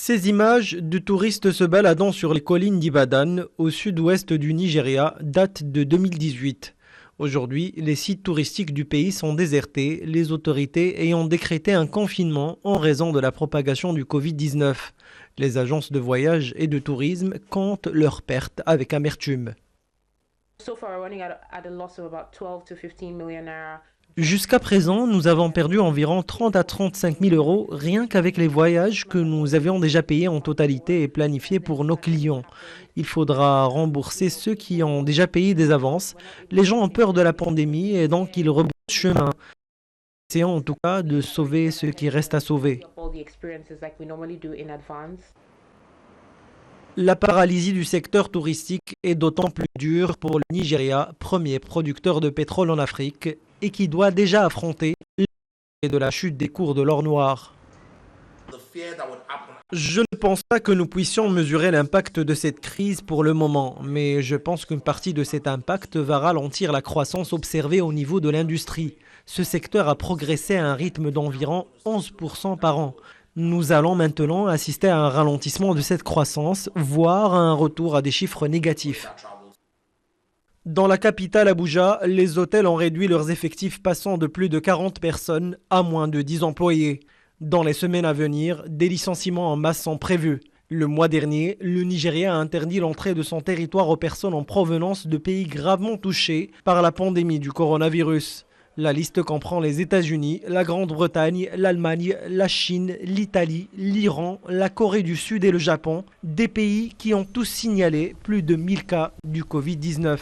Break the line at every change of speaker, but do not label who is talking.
Ces images de touristes se baladant sur les collines d'Ibadan, au sud-ouest du Nigeria, datent de 2018. Aujourd'hui, les sites touristiques du pays sont désertés, les autorités ayant décrété un confinement en raison de la propagation du Covid-19. Les agences de voyage et de tourisme comptent leurs pertes avec amertume. Jusqu'à présent, nous avons perdu environ 30 à 35 000 euros rien qu'avec les voyages que nous avions déjà payés en totalité et planifiés pour nos clients. Il faudra rembourser ceux qui ont déjà payé des avances. Les gens ont peur de la pandémie et donc ils rebroussent chemin. Essayons en tout cas de sauver ce qui reste à sauver. La paralysie du secteur touristique est d'autant plus dure pour le Nigeria, premier producteur de pétrole en Afrique, et qui doit déjà affronter l'effet de la chute des cours de l'or noir. Je ne pense pas que nous puissions mesurer l'impact de cette crise pour le moment, mais je pense qu'une partie de cet impact va ralentir la croissance observée au niveau de l'industrie. Ce secteur a progressé à un rythme d'environ 11% par an. Nous allons maintenant assister à un ralentissement de cette croissance, voire à un retour à des chiffres négatifs. Dans la capitale Abuja, les hôtels ont réduit leurs effectifs passant de plus de 40 personnes à moins de 10 employés. Dans les semaines à venir, des licenciements en masse sont prévus. Le mois dernier, le Nigeria a interdit l'entrée de son territoire aux personnes en provenance de pays gravement touchés par la pandémie du coronavirus. La liste comprend les États-Unis, la Grande-Bretagne, l'Allemagne, la Chine, l'Italie, l'Iran, la Corée du Sud et le Japon, des pays qui ont tous signalé plus de 1000 cas du Covid-19.